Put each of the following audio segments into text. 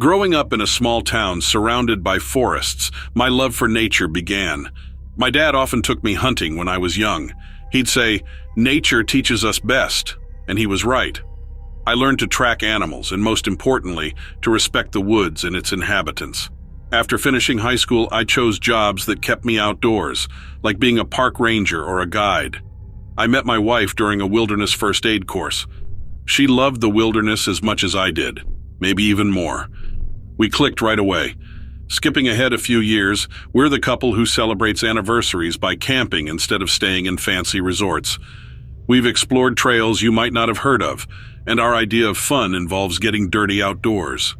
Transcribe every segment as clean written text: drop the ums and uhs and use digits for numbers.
Growing up in a small town surrounded by forests, my love for nature began. My dad often took me hunting when I was young. He'd say, "Nature teaches us best," and he was right. I learned to track animals and, most importantly, to respect the woods and its inhabitants. After finishing high school, I chose jobs that kept me outdoors, like being a park ranger or a guide. I met my wife during a wilderness first aid course. She loved the wilderness as much as I did, maybe even more. We clicked right away. Skipping ahead a few years, we're the couple who celebrates anniversaries by camping instead of staying in fancy resorts. We've explored trails you might not have heard of, and our idea of fun involves getting dirty outdoors.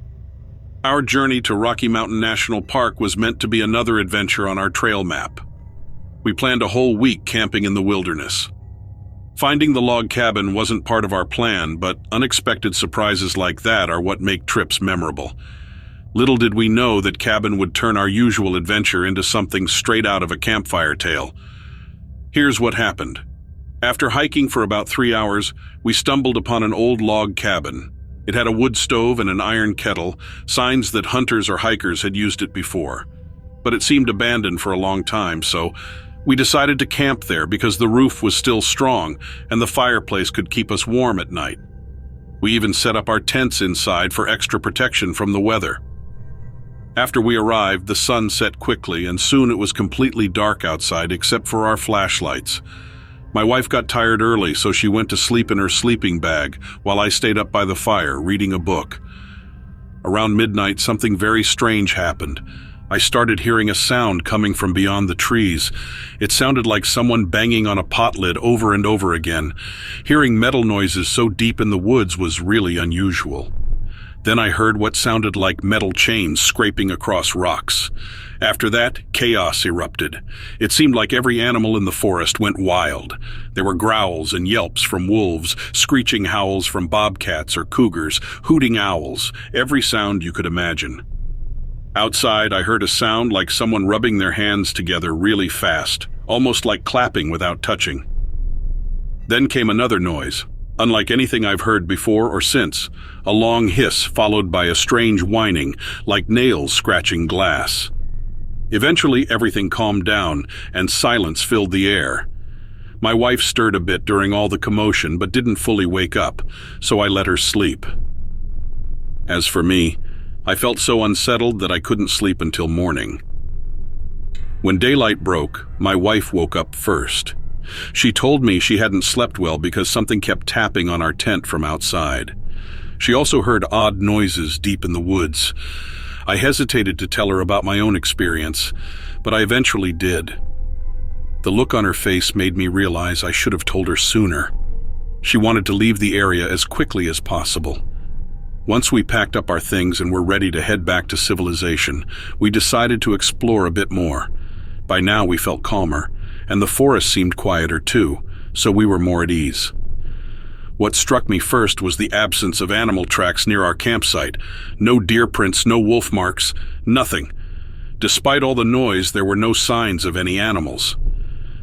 Our journey to Rocky Mountain National Park was meant to be another adventure on our trail map. We planned a whole week camping in the wilderness. Finding the log cabin wasn't part of our plan, but unexpected surprises like that are what make trips memorable. Little did we know that cabin would turn our usual adventure into something straight out of a campfire tale. Here's what happened. After hiking for about 3 hours, we stumbled upon an old log cabin. It had a wood stove and an iron kettle, signs that hunters or hikers had used it before. But it seemed abandoned for a long time, so we decided to camp there because the roof was still strong and the fireplace could keep us warm at night. We even set up our tents inside for extra protection from the weather. After we arrived, the sun set quickly, and soon it was completely dark outside except for our flashlights. My wife got tired early, so she went to sleep in her sleeping bag while I stayed up by the fire reading a book. Around midnight, something very strange happened. I started hearing a sound coming from beyond the trees. It sounded like someone banging on a pot lid over and over again. Hearing metal noises so deep in the woods was really unusual. Then I heard what sounded like metal chains scraping across rocks. After that, chaos erupted. It seemed like every animal in the forest went wild. There were growls and yelps from wolves, screeching howls from bobcats or cougars, hooting owls, every sound you could imagine. Outside, I heard a sound like someone rubbing their hands together really fast, almost like clapping without touching. Then came another noise. Unlike anything I've heard before or since, a long hiss followed by a strange whining, like nails scratching glass. Eventually, everything calmed down, and silence filled the air. My wife stirred a bit during all the commotion, but didn't fully wake up, so I let her sleep. As for me, I felt so unsettled that I couldn't sleep until morning. When daylight broke, my wife woke up first. She told me she hadn't slept well because something kept tapping on our tent from outside. She also heard odd noises deep in the woods. I hesitated to tell her about my own experience, but I eventually did. The look on her face made me realize I should have told her sooner. She wanted to leave the area as quickly as possible. Once we packed up our things and were ready to head back to civilization, we decided to explore a bit more. By now we felt calmer, and the forest seemed quieter too, so we were more at ease. What struck me first was the absence of animal tracks near our campsite. No deer prints, no wolf marks, nothing. Despite all the noise, there were no signs of any animals.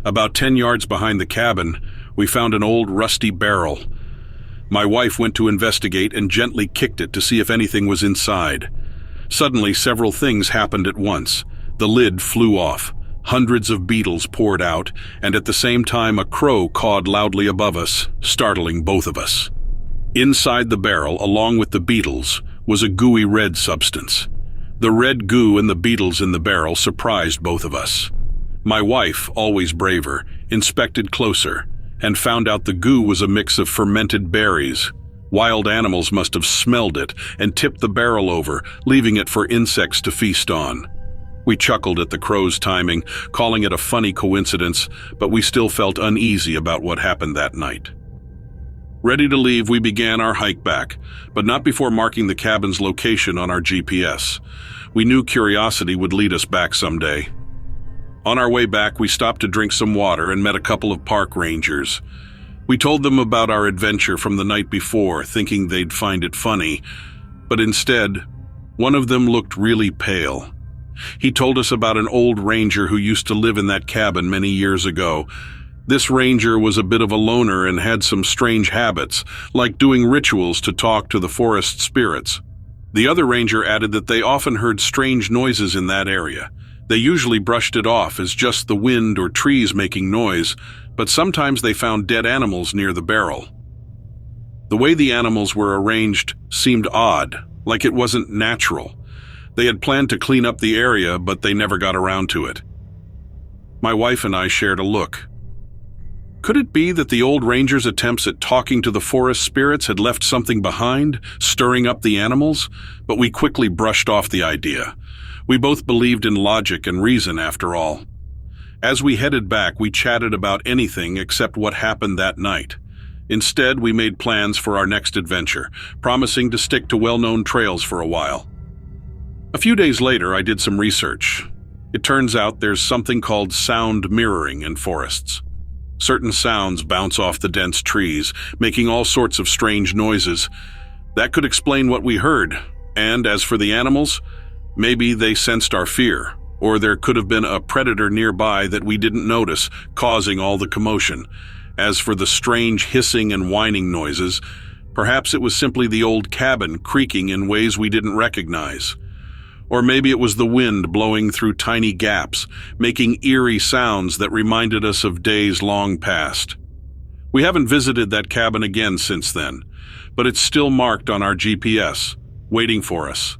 About 10 yards behind the cabin, we found an old rusty barrel. My wife went to investigate and gently kicked it to see if anything was inside. Suddenly, several things happened at once. The lid flew off. Hundreds of beetles poured out, and at the same time a crow cawed loudly above us, startling both of us. Inside the barrel, along with the beetles, was a gooey red substance. The red goo and the beetles in the barrel surprised both of us. My wife, always braver, inspected closer, and found out the goo was a mix of fermented berries. Wild animals must have smelled it and tipped the barrel over, leaving it for insects to feast on. We chuckled at the crow's timing, calling it a funny coincidence, but we still felt uneasy about what happened that night. Ready to leave, we began our hike back, but not before marking the cabin's location on our GPS. We knew curiosity would lead us back someday. On our way back, we stopped to drink some water and met a couple of park rangers. We told them about our adventure from the night before, thinking they'd find it funny, but instead, one of them looked really pale. He told us about an old ranger who used to live in that cabin many years ago. This ranger was a bit of a loner and had some strange habits, like doing rituals to talk to the forest spirits. The other ranger added that they often heard strange noises in that area. They usually brushed it off as just the wind or trees making noise, but sometimes they found dead animals near the barrel. The way the animals were arranged seemed odd, like it wasn't natural. They had planned to clean up the area, but they never got around to it. My wife and I shared a look. Could it be that the old ranger's attempts at talking to the forest spirits had left something behind, stirring up the animals? But we quickly brushed off the idea. We both believed in logic and reason, after all. As we headed back, we chatted about anything except what happened that night. Instead, we made plans for our next adventure, promising to stick to well-known trails for a while. A few days later, I did some research. It turns out there's something called sound mirroring in forests. Certain sounds bounce off the dense trees, making all sorts of strange noises. That could explain what we heard. And as for the animals, maybe they sensed our fear, or there could have been a predator nearby that we didn't notice, causing all the commotion. As for the strange hissing and whining noises, perhaps it was simply the old cabin creaking in ways we didn't recognize. Or maybe it was the wind blowing through tiny gaps, making eerie sounds that reminded us of days long past. We haven't visited that cabin again since then, but it's still marked on our GPS, waiting for us.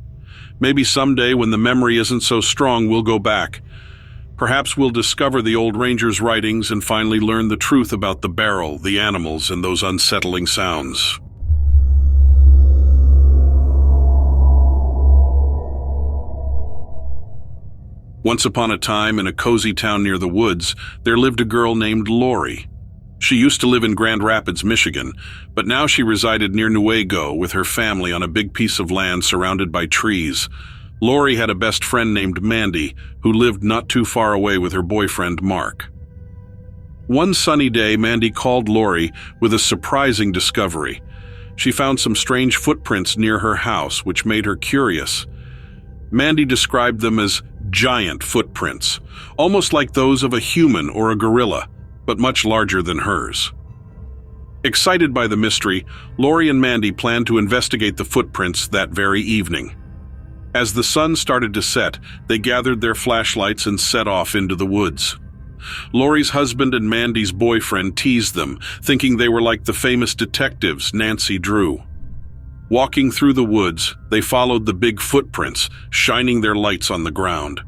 Maybe someday when the memory isn't so strong, we'll go back. Perhaps we'll discover the old ranger's writings and finally learn the truth about the barrel, the animals, and those unsettling sounds. Once upon a time, in a cozy town near the woods, there lived a girl named Lori. She used to live in Grand Rapids, Michigan, but now she resided near Newaygo with her family on a big piece of land surrounded by trees. Lori had a best friend named Mandy, who lived not too far away with her boyfriend, Mark. One sunny day, Mandy called Lori with a surprising discovery. She found some strange footprints near her house, which made her curious. Mandy described them as giant footprints, almost like those of a human or a gorilla, but much larger than hers. Excited by the mystery, Lori and Mandy planned to investigate the footprints that very evening. As the sun started to set, they gathered their flashlights and set off into the woods. Lori's husband and Mandy's boyfriend teased them, thinking they were like the famous detectives Nancy Drew. Walking through the woods, they followed the big footprints, shining their lights on the ground.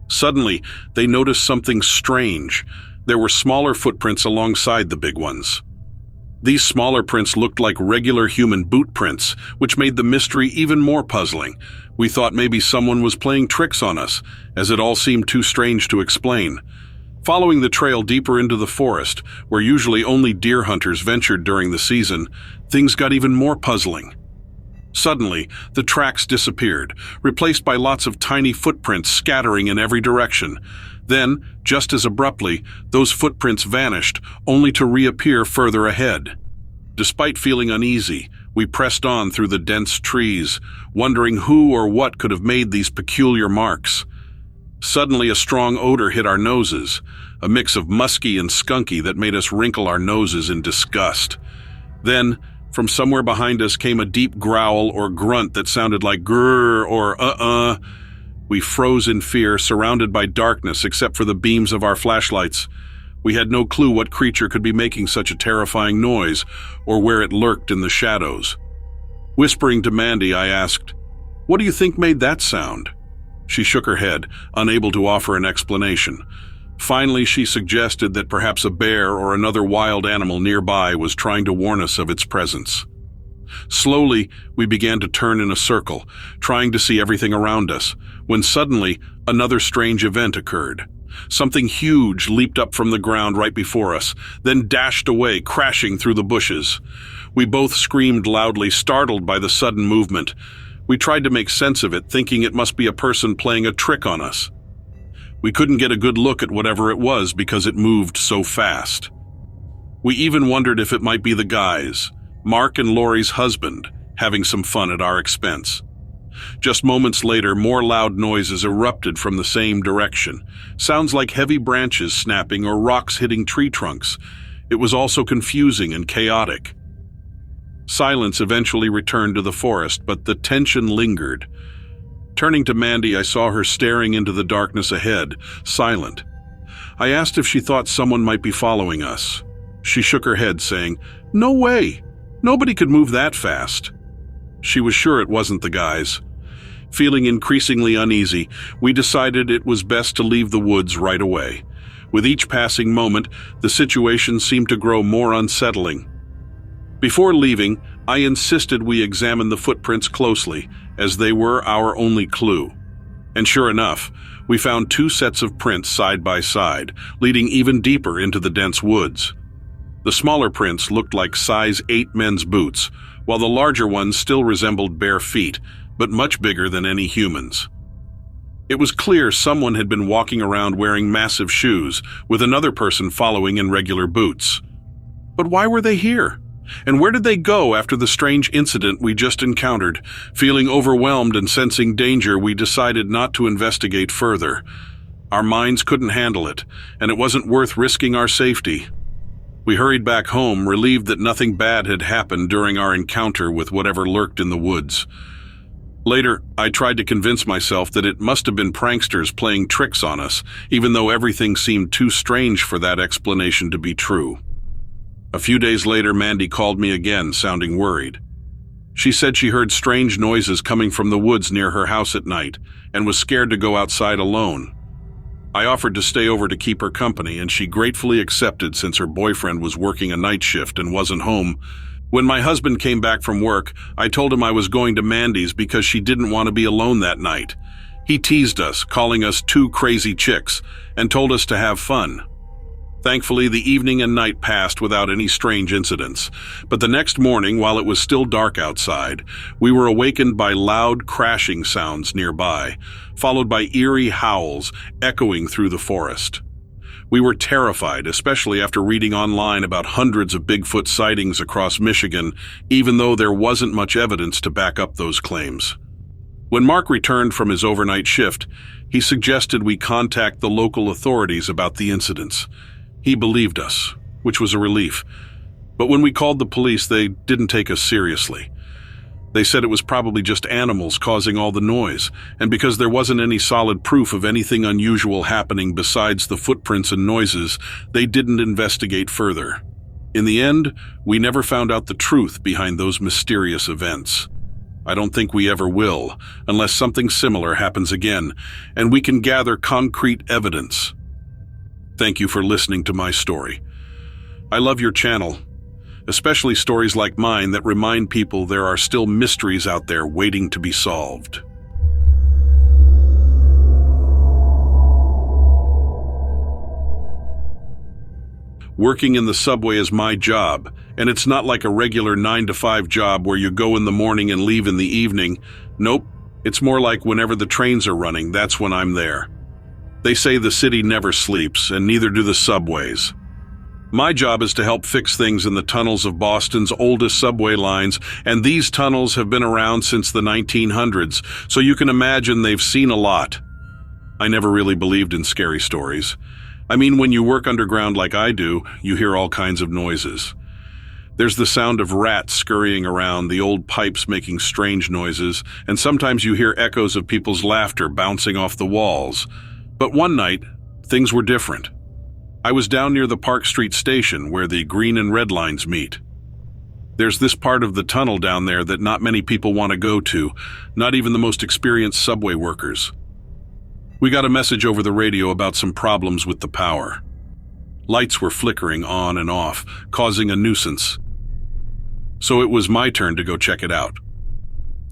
Suddenly, they noticed something strange. There were smaller footprints alongside the big ones. These smaller prints looked like regular human boot prints, which made the mystery even more puzzling. We thought maybe someone was playing tricks on us, as it all seemed too strange to explain. Following the trail deeper into the forest, where usually only deer hunters ventured during the season, things got even more puzzling. Suddenly, the tracks disappeared, replaced by lots of tiny footprints scattering in every direction. Then, just as abruptly, those footprints vanished, only to reappear further ahead. Despite feeling uneasy, we pressed on through the dense trees, wondering who or what could have made these peculiar marks. Suddenly, a strong odor hit our noses, a mix of musky and skunky that made us wrinkle our noses in disgust. Then, from somewhere behind us came a deep growl or grunt that sounded like grrr or uh-uh. We froze in fear, surrounded by darkness except for the beams of our flashlights. We had no clue what creature could be making such a terrifying noise, or where it lurked in the shadows. Whispering to Mandy, I asked, "What do you think made that sound?" She shook her head, unable to offer an explanation. Finally, she suggested that perhaps a bear or another wild animal nearby was trying to warn us of its presence. Slowly, we began to turn in a circle, trying to see everything around us, when suddenly another strange event occurred. Something huge leaped up from the ground right before us, then dashed away, crashing through the bushes. We both screamed loudly, startled by the sudden movement. We tried to make sense of it, thinking it must be a person playing a trick on us. We couldn't get a good look at whatever it was because it moved so fast. We even wondered if it might be the guys, Mark and Lori's husband, having some fun at our expense. Just moments later, more loud noises erupted from the same direction. Sounds like heavy branches snapping or rocks hitting tree trunks. It was also confusing and chaotic. Silence eventually returned to the forest, but the tension lingered. Turning to Mandy, I saw her staring into the darkness ahead, silent. I asked if she thought someone might be following us. She shook her head, saying, "No way! Nobody could move that fast." She was sure it wasn't the guys. Feeling increasingly uneasy, we decided it was best to leave the woods right away. With each passing moment, the situation seemed to grow more unsettling. Before leaving, I insisted we examine the footprints closely, as they were our only clue. And sure enough, we found 2 sets of prints side by side, leading even deeper into the dense woods. The smaller prints looked like size 8 men's boots, while the larger ones still resembled bare feet, but much bigger than any humans. It was clear someone had been walking around wearing massive shoes, with another person following in regular boots. But why were they here? And where did they go after the strange incident we just encountered? Feeling overwhelmed and sensing danger, we decided not to investigate further. Our minds couldn't handle it, and it wasn't worth risking our safety. We hurried back home, relieved that nothing bad had happened during our encounter with whatever lurked in the woods. Later, I tried to convince myself that it must have been pranksters playing tricks on us, even though everything seemed too strange for that explanation to be true. A few days later, Mandy called me again, sounding worried. She said she heard strange noises coming from the woods near her house at night and was scared to go outside alone. I offered to stay over to keep her company, and she gratefully accepted since her boyfriend was working a night shift and wasn't home. When my husband came back from work, I told him I was going to Mandy's because she didn't want to be alone that night. He teased us, calling us 2 crazy chicks, and told us to have fun. Thankfully, the evening and night passed without any strange incidents. But the next morning, while it was still dark outside, we were awakened by loud crashing sounds nearby, followed by eerie howls echoing through the forest. We were terrified, especially after reading online about hundreds of Bigfoot sightings across Michigan, even though there wasn't much evidence to back up those claims. When Mark returned from his overnight shift, he suggested we contact the local authorities about the incidents. He believed us, which was a relief. But when we called the police, they didn't take us seriously. They said it was probably just animals causing all the noise, and because there wasn't any solid proof of anything unusual happening besides the footprints and noises, they didn't investigate further. In the end, we never found out the truth behind those mysterious events. I don't think we ever will, unless something similar happens again, and we can gather concrete evidence. Thank you for listening to my story. I love your channel, especially stories like mine that remind people there are still mysteries out there waiting to be solved. Working in the subway is my job, and it's not like a regular 9-to-5 job where you go in the morning and leave in the evening. Nope, it's more like whenever the trains are running, that's when I'm there. They say the city never sleeps, and neither do the subways. My job is to help fix things in the tunnels of Boston's oldest subway lines, and these tunnels have been around since the 1900s, so you can imagine they've seen a lot. I never really believed in scary stories. I mean, when you work underground like I do, you hear all kinds of noises. There's the sound of rats scurrying around, the old pipes making strange noises, and sometimes you hear echoes of people's laughter bouncing off the walls. But one night, things were different. I was down near the Park Street station where the green and red lines meet. There's this part of the tunnel down there that not many people want to go to, not even the most experienced subway workers. We got a message over the radio about some problems with the power. Lights were flickering on and off, causing a nuisance. So it was my turn to go check it out.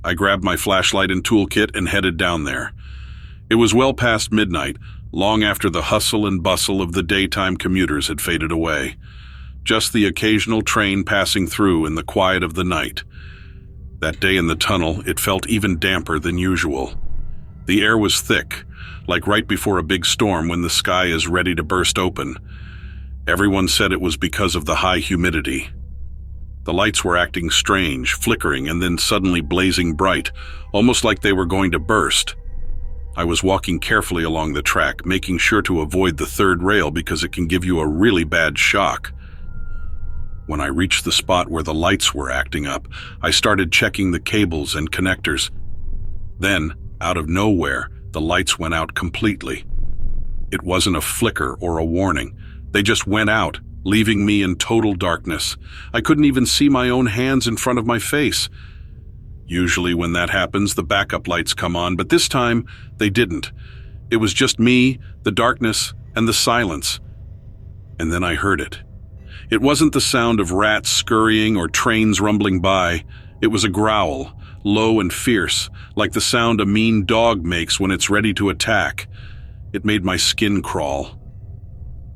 I grabbed my flashlight and toolkit and headed down there. It was well past midnight, long after the hustle and bustle of the daytime commuters had faded away. Just the occasional train passing through in the quiet of the night. That day in the tunnel, it felt even damper than usual. The air was thick, like right before a big storm when the sky is ready to burst open. Everyone said it was because of the high humidity. The lights were acting strange, flickering and then suddenly blazing bright, almost like they were going to burst. I was walking carefully along the track, making sure to avoid the third rail because it can give you a really bad shock. When I reached the spot where the lights were acting up, I started checking the cables and connectors. Then, out of nowhere, the lights went out completely. It wasn't a flicker or a warning. They just went out, leaving me in total darkness. I couldn't even see my own hands in front of my face. Usually when that happens, the backup lights come on, but this time, they didn't. It was just me, the darkness, and the silence. And then I heard it. It wasn't the sound of rats scurrying or trains rumbling by. It was a growl, low and fierce, like the sound a mean dog makes when it's ready to attack. It made my skin crawl.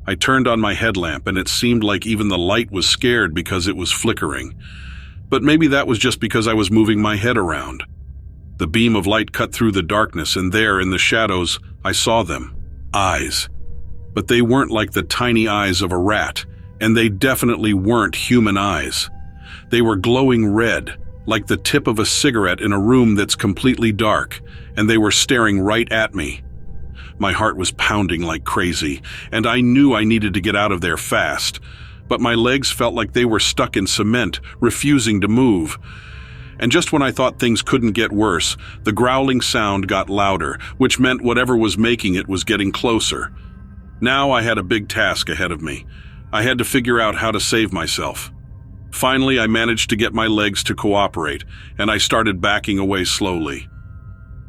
I turned on my headlamp, and it seemed like even the light was scared because it was flickering. But maybe that was just because I was moving my head around. The beam of light cut through the darkness, and there, in the shadows, I saw them. Eyes. But they weren't like the tiny eyes of a rat, and they definitely weren't human eyes. They were glowing red, like the tip of a cigarette in a room that's completely dark, and they were staring right at me. My heart was pounding like crazy, and I knew I needed to get out of there fast, but my legs felt like they were stuck in cement, refusing to move. And just when I thought things couldn't get worse, the growling sound got louder, which meant whatever was making it was getting closer. Now I had a big task ahead of me. I had to figure out how to save myself. Finally, I managed to get my legs to cooperate, and I started backing away slowly.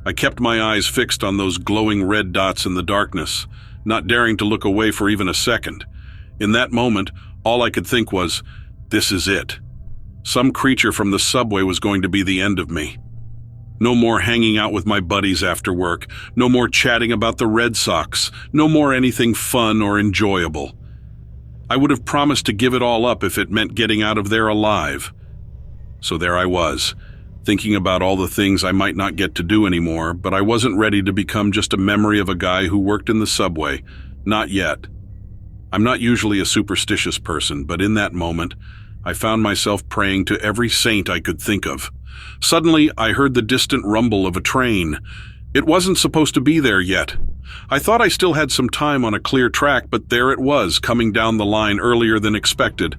I kept my eyes fixed on those glowing red dots in the darkness, not daring to look away for even a second. In that moment, all I could think was, this is it. Some creature from the subway was going to be the end of me. No more hanging out with my buddies after work, no more chatting about the Red Sox, no more anything fun or enjoyable. I would have promised to give it all up if it meant getting out of there alive. So there I was, thinking about all the things I might not get to do anymore, but I wasn't ready to become just a memory of a guy who worked in the subway. Not yet. I'm not usually a superstitious person, but in that moment, I found myself praying to every saint I could think of. Suddenly, I heard the distant rumble of a train. It wasn't supposed to be there yet. I thought I still had some time on a clear track, but there it was, coming down the line earlier than expected.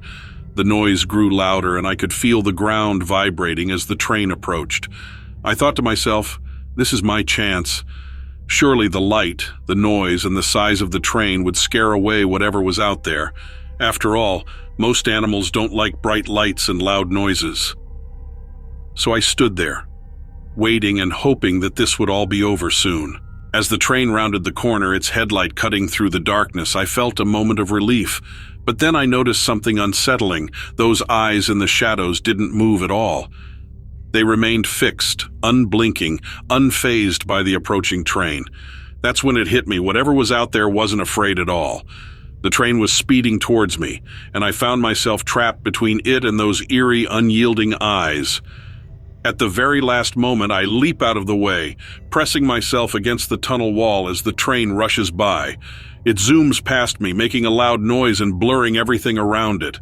The noise grew louder, and I could feel the ground vibrating as the train approached. I thought to myself, this is my chance. Surely the light, the noise, and the size of the train would scare away whatever was out there. After all, most animals don't like bright lights and loud noises. So I stood there, waiting and hoping that this would all be over soon. As the train rounded the corner, its headlight cutting through the darkness, I felt a moment of relief. But then I noticed something unsettling. Those eyes in the shadows didn't move at all. They remained fixed, unblinking, unfazed by the approaching train. That's when it hit me. Whatever was out there wasn't afraid at all. The train was speeding towards me, and I found myself trapped between it and those eerie, unyielding eyes. At the very last moment, I leap out of the way, pressing myself against the tunnel wall as the train rushes by. It zooms past me, making a loud noise and blurring everything around it.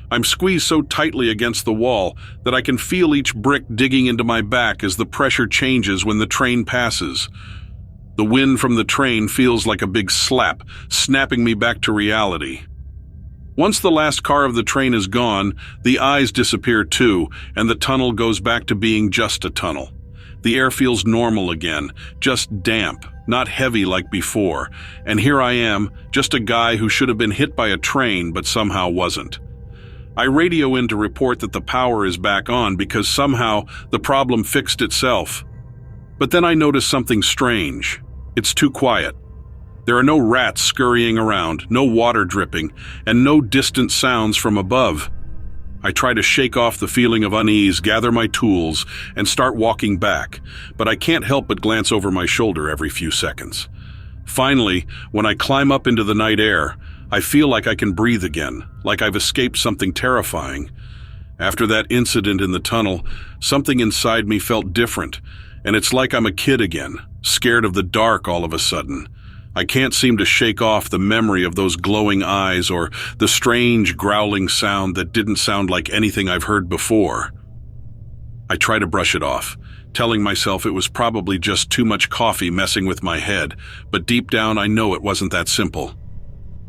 I'm squeezed so tightly against the wall that I can feel each brick digging into my back as the pressure changes when the train passes. The wind from the train feels like a big slap, snapping me back to reality. Once the last car of the train is gone, the eyes disappear too, and the tunnel goes back to being just a tunnel. The air feels normal again, just damp, not heavy like before, and here I am, just a guy who should have been hit by a train but somehow wasn't. I radio in to report that the power is back on because somehow the problem fixed itself. But then I notice something strange. It's too quiet. There are no rats scurrying around, no water dripping, and no distant sounds from above. I try to shake off the feeling of unease, gather my tools, and start walking back, but I can't help but glance over my shoulder every few seconds. Finally, when I climb up into the night air, I feel like I can breathe again, like I've escaped something terrifying. After that incident in the tunnel, something inside me felt different, and it's like I'm a kid again, scared of the dark all of a sudden. I can't seem to shake off the memory of those glowing eyes or the strange growling sound that didn't sound like anything I've heard before. I try to brush it off, telling myself it was probably just too much coffee messing with my head, but deep down I know it wasn't that simple.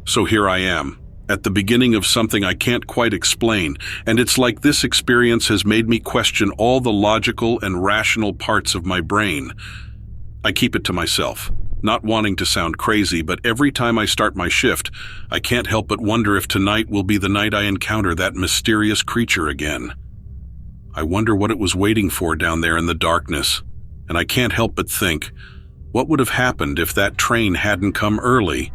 So here I am, at the beginning of something I can't quite explain, and it's like this experience has made me question all the logical and rational parts of my brain. I keep it to myself, not wanting to sound crazy, but every time I start my shift, I can't help but wonder if tonight will be the night I encounter that mysterious creature again. I wonder what it was waiting for down there in the darkness, and I can't help but think, what would have happened if that train hadn't come early?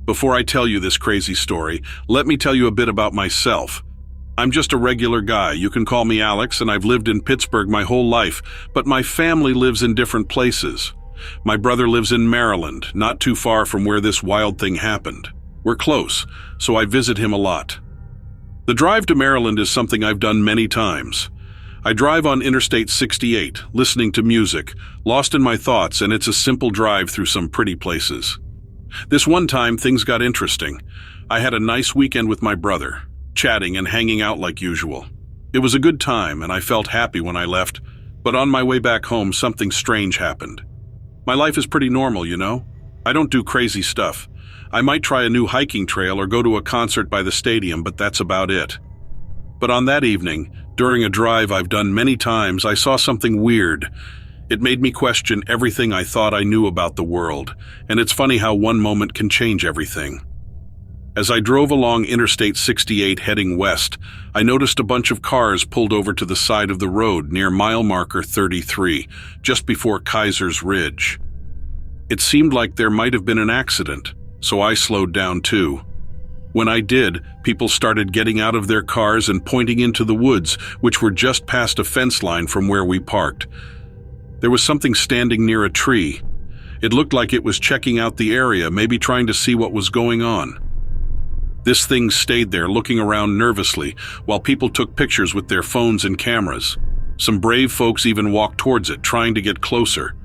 Before I tell you this crazy story, let me tell you a bit about myself. I'm just a regular guy. You can call me Alex, and I've lived in Pittsburgh my whole life, but my family lives in different places. My brother lives in Maryland, not too far from where this wild thing happened. We're close, so I visit him a lot. The drive to Maryland is something I've done many times. I drive on Interstate 68, listening to music, lost in my thoughts, and it's a simple drive through some pretty places. This one time, things got interesting. I had a nice weekend with my brother, chatting and hanging out like usual. It was a good time, and I felt happy when I left, but on my way back home, something strange happened. My life is pretty normal, you know? I don't do crazy stuff. I might try a new hiking trail or go to a concert by the stadium, but that's about it. But on that evening, during a drive I've done many times, I saw something weird. It made me question everything I thought I knew about the world, and it's funny how one moment can change everything. As I drove along Interstate 68 heading west, I noticed a bunch of cars pulled over to the side of the road near mile marker 33, just before Kaiser's Ridge. It seemed like there might have been an accident, so I slowed down too. When I did, people started getting out of their cars and pointing into the woods, which were just past a fence line from where we parked. There was something standing near a tree. It looked like it was checking out the area, maybe trying to see what was going on. This thing stayed there looking around nervously while people took pictures with their phones and cameras. Some brave folks even walked towards it, trying to get closer.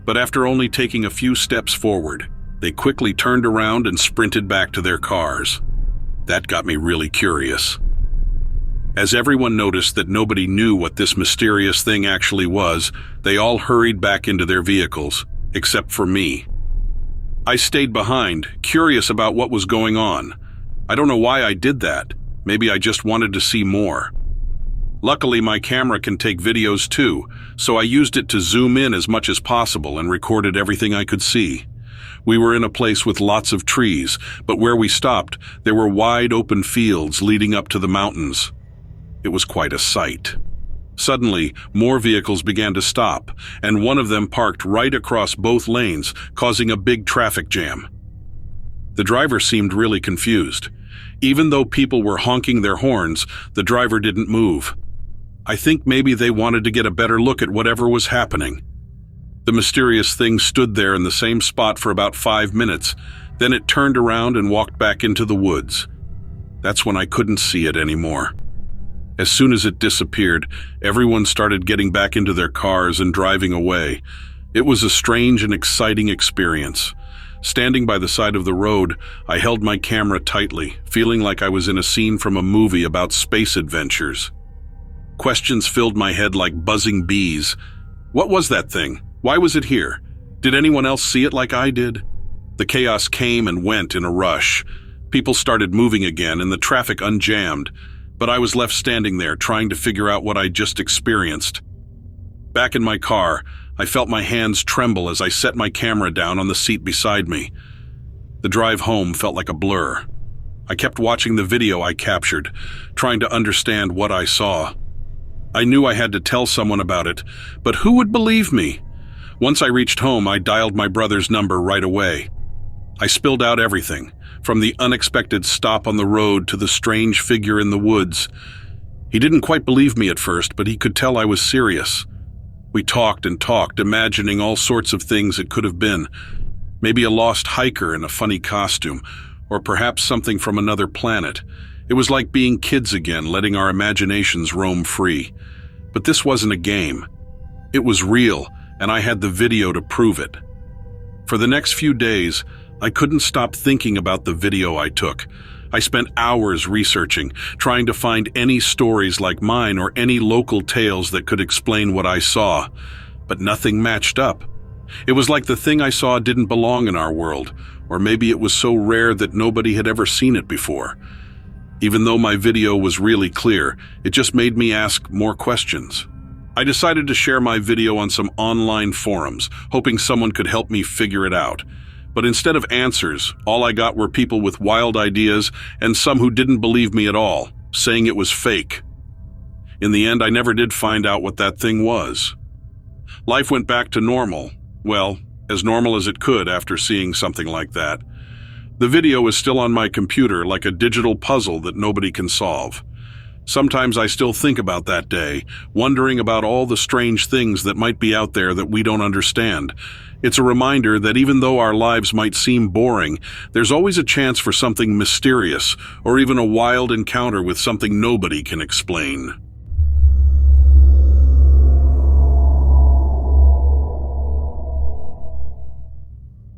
But after only taking a few steps forward, they quickly turned around and sprinted back to their cars. That got me really curious. As everyone noticed that nobody knew what this mysterious thing actually was, they all hurried back into their vehicles, except for me. I stayed behind, curious about what was going on. I don't know why I did that. Maybe I just wanted to see more. Luckily, my camera can take videos too, so I used it to zoom in as much as possible and recorded everything I could see. We were in a place with lots of trees, but where we stopped, there were wide open fields leading up to the mountains. It was quite a sight. Suddenly, more vehicles began to stop, and one of them parked right across both lanes, causing a big traffic jam. The driver seemed really confused. Even though people were honking their horns, the driver didn't move. I think maybe they wanted to get a better look at whatever was happening. The mysterious thing stood there in the same spot for about 5 minutes, then it turned around and walked back into the woods. That's when I couldn't see it anymore. As soon as it disappeared, everyone started getting back into their cars and driving away. It was a strange and exciting experience. Standing by the side of the road, I held my camera tightly, feeling like I was in a scene from a movie about space adventures. Questions filled my head like buzzing bees. What was that thing? Why was it here? Did anyone else see it like I did? The chaos came and went in a rush. People started moving again and the traffic unjammed, but I was left standing there trying to figure out what I just experienced. Back in my car, I felt my hands tremble as I set my camera down on the seat beside me. The drive home felt like a blur. I kept watching the video I captured, trying to understand what I saw. I knew I had to tell someone about it, but who would believe me? Once I reached home, I dialed my brother's number right away. I spilled out everything, from the unexpected stop on the road to the strange figure in the woods. He didn't quite believe me at first, but he could tell I was serious. We talked and talked, imagining all sorts of things it could have been. Maybe a lost hiker in a funny costume, or perhaps something from another planet. It was like being kids again, letting our imaginations roam free. But this wasn't a game. It was real, and I had the video to prove it. For the next few days, I couldn't stop thinking about the video I took. I spent hours researching, trying to find any stories like mine or any local tales that could explain what I saw. but nothing matched up. It was like the thing I saw didn't belong in our world, or maybe it was so rare that nobody had ever seen it before. Even though my video was really clear, it just made me ask more questions. I decided to share my video on some online forums, hoping someone could help me figure it out. But instead of answers, all I got were people with wild ideas and some who didn't believe me at all, saying it was fake. In the end, I never did find out what that thing was. Life went back to normal. Well, as normal as it could after seeing something like that. The video is still on my computer like a digital puzzle that nobody can solve. Sometimes I still think about that day, wondering about all the strange things that might be out there that we don't understand. It's a reminder that even though our lives might seem boring, there's always a chance for something mysterious or even a wild encounter with something nobody can explain.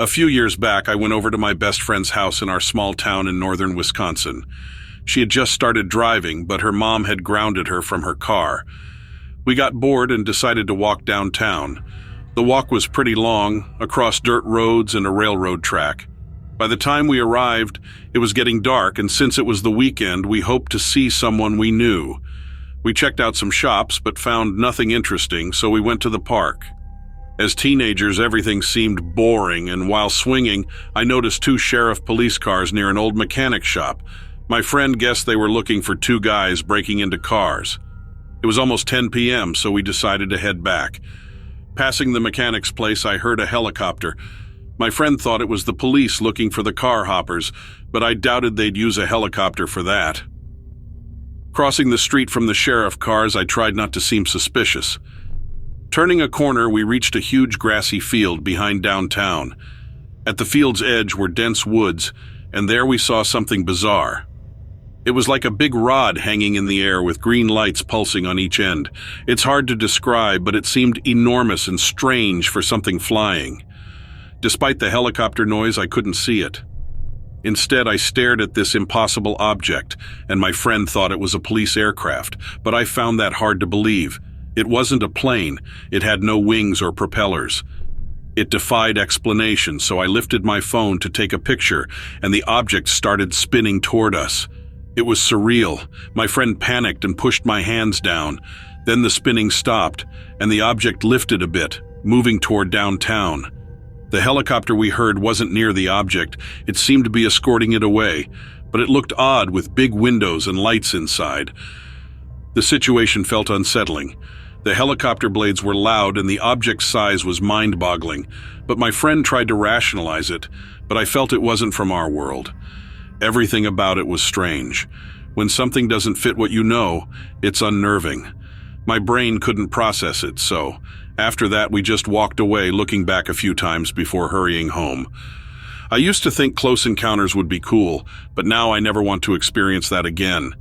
A few years back, I went over to my best friend's house in our small town in northern Wisconsin. She had just started driving, but her mom had grounded her from her car. We got bored and decided to walk downtown. The walk was pretty long, across dirt roads and a railroad track. By the time we arrived, it was getting dark, and since it was the weekend, we hoped to see someone we knew. We checked out some shops, but found nothing interesting, so we went to the park. As teenagers, everything seemed boring, and while swinging, I noticed 2 sheriff police cars near an old mechanic shop. My friend guessed they were looking for 2 guys breaking into cars. It was almost 10 p.m., so we decided to head back. Passing the mechanic's place, I heard a helicopter. My friend thought it was the police looking for the car hoppers, but I doubted they'd use a helicopter for that. Crossing the street from the sheriff cars, I tried not to seem suspicious. Turning a corner, we reached a huge grassy field behind downtown. At the field's edge were dense woods, and there we saw something bizarre. It was like a big rod hanging in the air with green lights pulsing on each end. It's hard to describe, but it seemed enormous and strange for something flying. Despite the helicopter noise, I couldn't see it. Instead, I stared at this impossible object, and my friend thought it was a police aircraft, but I found that hard to believe. It wasn't a plane. It had no wings or propellers. It defied explanation, so I lifted my phone to take a picture, and the object started spinning toward us. It was surreal. My friend panicked and pushed my hands down. Then the spinning stopped, and the object lifted a bit, moving toward downtown. The helicopter we heard wasn't near the object. It seemed to be escorting it away, but it looked odd with big windows and lights inside. The situation felt unsettling. The helicopter blades were loud and the object's size was mind-boggling, but my friend tried to rationalize it, but I felt it wasn't from our world. Everything about it was strange. When something doesn't fit what you know, it's unnerving. My brain couldn't process it, so after that we just walked away, looking back a few times before hurrying home. I used to think close encounters would be cool, but now I never want to experience that again.